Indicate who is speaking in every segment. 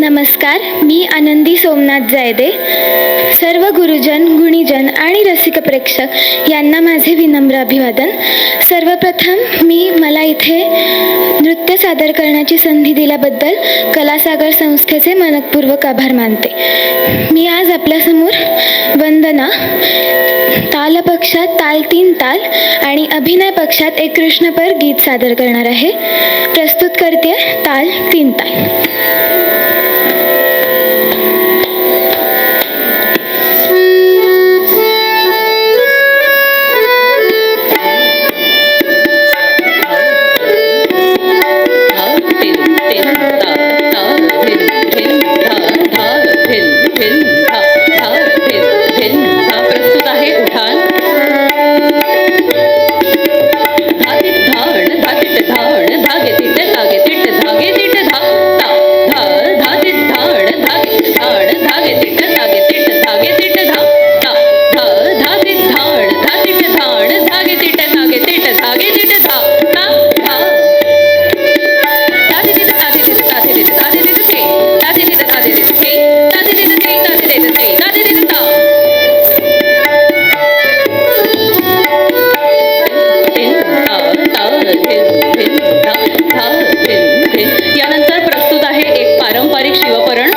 Speaker 1: नमस्कार, मी आनंदी सोमनाथ जायदे. सर्व गुरुजन, गुणीजन आणि रसिक प्रेक्षक यांना माझे विनम्र अभिवादन. सर्वप्रथम मला इथे नृत्य सादर करण्याची संधी दिल्याबद्दल कलासागर संस्थेचे मनपूर्वक आभार मानते. मी आज आपल्यासमोर वंदना, ताल पक्षात ताल 3 ताल आणि अभिनय पक्षात एक कृष्णपर गीत सादर करणार आहे. प्रस्तुत करते ताल 3 ताल.
Speaker 2: यानंतर प्रस्तुत आहे एक पारंपरिक शिवपुराण.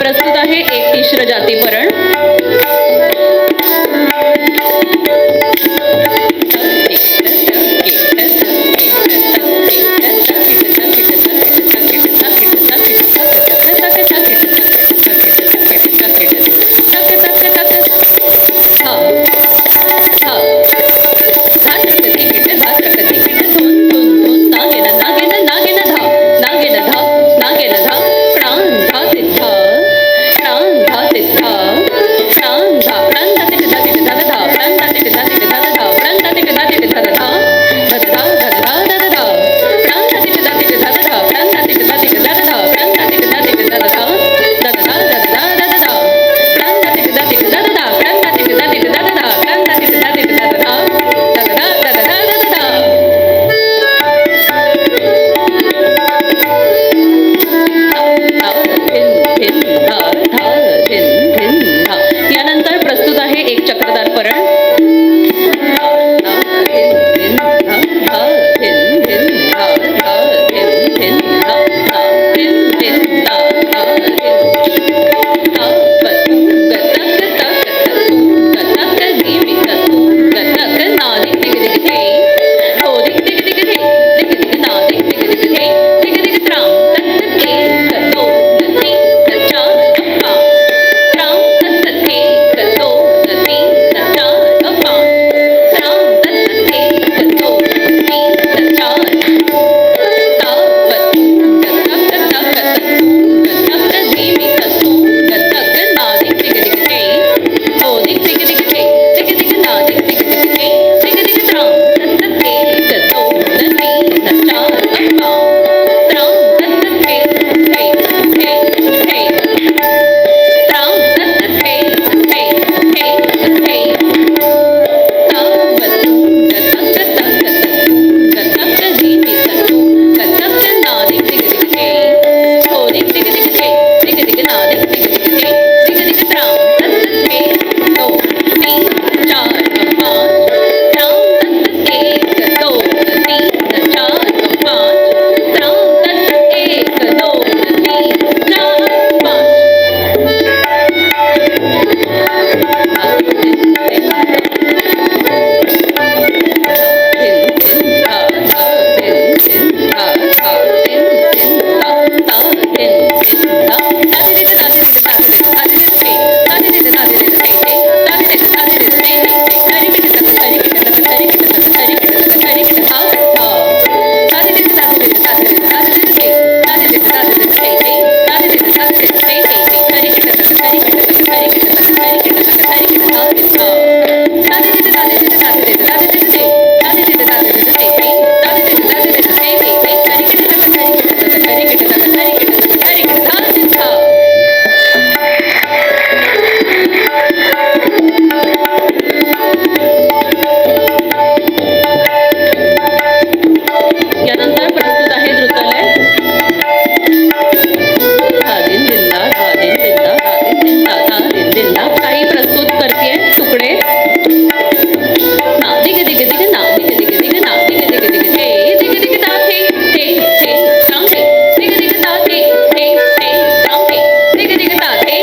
Speaker 2: प्रस्तुत आहे एक तिश्र जातीपरण. यानंतर प्रस्तुत आहे नृत्यालय. धादिन दिंदा धादिन दिंदा धादिन दिंदा धादिन दिंदा काही प्रस्तुत करते तुकडे ना दिग दिग दिग ना दिग दिग दिग ना दिग दिग दिग ना दिग दिग दिग हे दिग दिग ता हे राम हे दिग दिग ता हे राम हे दिग दिग ता हे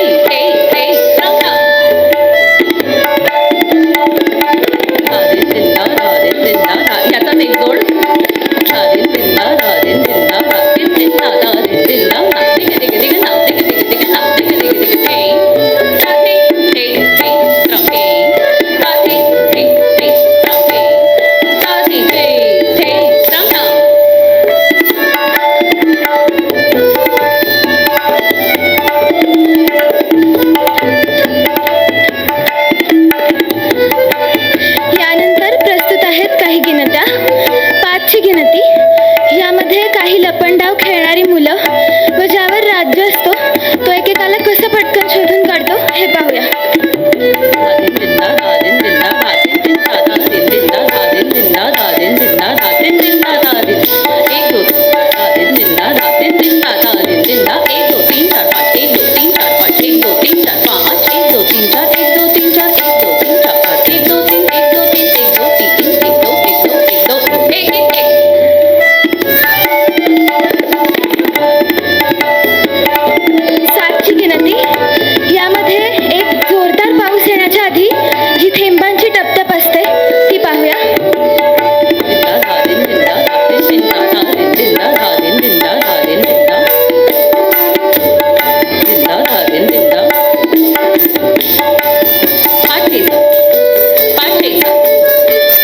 Speaker 2: राम ता धादिन दिंदा याचा मेघदोड धादिन दिंदा धादिन दिंदा धादिन दिंदा धादिन दिंदा ना दिग दिग दिग ना दिग दिग दिग ना दिग दिग दिग हे राम हे राम हे राम हे राम हे
Speaker 1: यानंतर प्रस्तुत आहेत काही गिनत्या. 5ची गिनती. यामध्ये काही लपंडाव खेळणारी मुलं व ज्यावर राज्य असतो तो एकेकाला कसं पटकन शोधून काढतो हे पाहूया.
Speaker 2: धादिन दिंदा धादिन दिंदा धादिन दिंदा धादिन दिंदा धादिन दिंदा धादिन दिंदा धादिन दिंदा धादिन 1 2 धादिन दिंदा धादिन दिंदा धादिन दिंदा 1 2 3 4 5 1 2 3 4 5 1 2 3 4 5 1 2 3 4 1 2 3 4 1 2 3 4 5 1 2 3 1 2 3 1 2 3 1 2 1 2 1 2 1 1 1
Speaker 1: 7ची गिनती. यामध्ये एक जोरदार पाऊस येण्याच्या आधी जी थेंबांची टपटप असते ती पाहूया.
Speaker 2: दिंदा धादिन दिंदा धादिन दिंदा धादिन दिंदा धादिन दिंदा धादिन दिंदा दिंदा धादिन दिंदा 5 6 5 6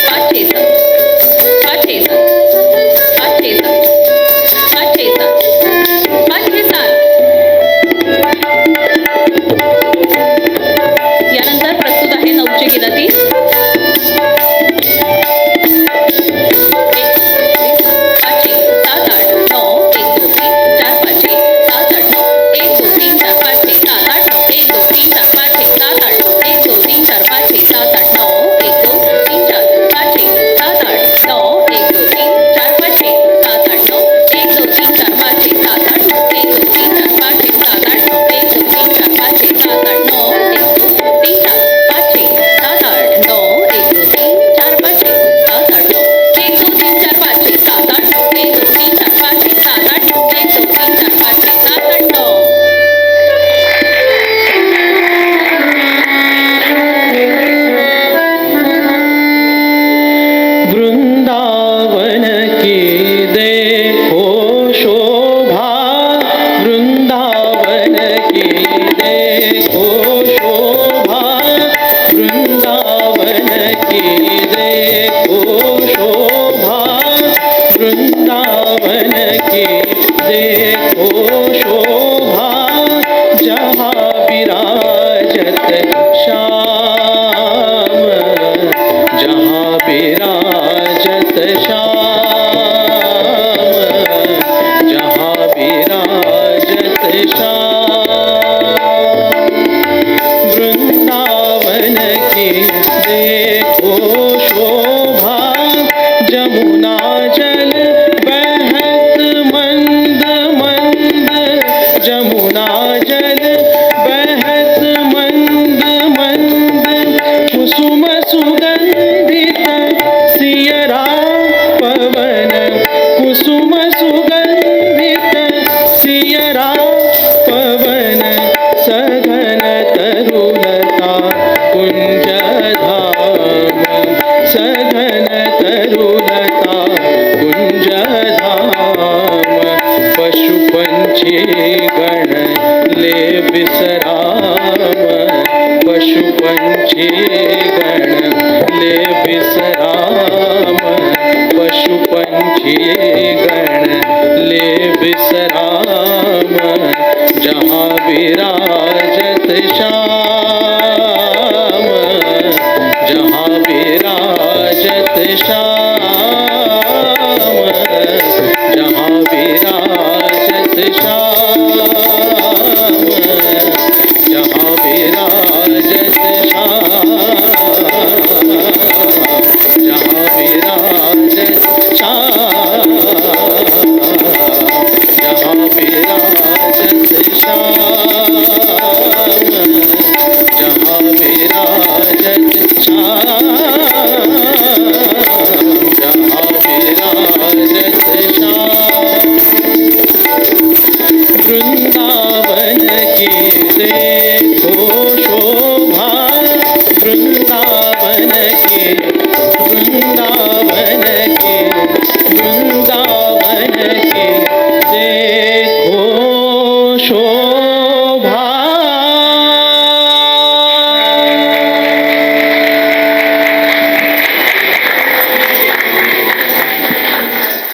Speaker 2: 5 6 5 6 5 6 5 6 5 6 7 यानंतर प्रस्तुत आहे 9ची गिनती. 5 6 7 8 9 1 2 3 4 5 6 7 8 9 1 2 3 4 5 6 7 8 9 1 2 3 4 5 6 7 8 9 1 2 3 4 5 6 7 8 9 1 2 3 4 5 6 7 8 9 1 2 3 4 5 6 7 8 9 1 2 3 4 5 6 7 8 9 1 2 3 4 5 6 7 8 9 1 2 3 4 5 6 7 8 9 1 2 3 4 5 6 7 8 9 1 2 3 4 5 6 7 8 9 1 2 3 4 5 6 7 8 9 1 2 3 4 5 6 7 8 9 1 2 3 4 5 6 7 8 9
Speaker 3: वृंदावन की देखो शोभा वृंदावन की देखो शोभा वृंदावन की देखो शोभा वृंदावन की देखो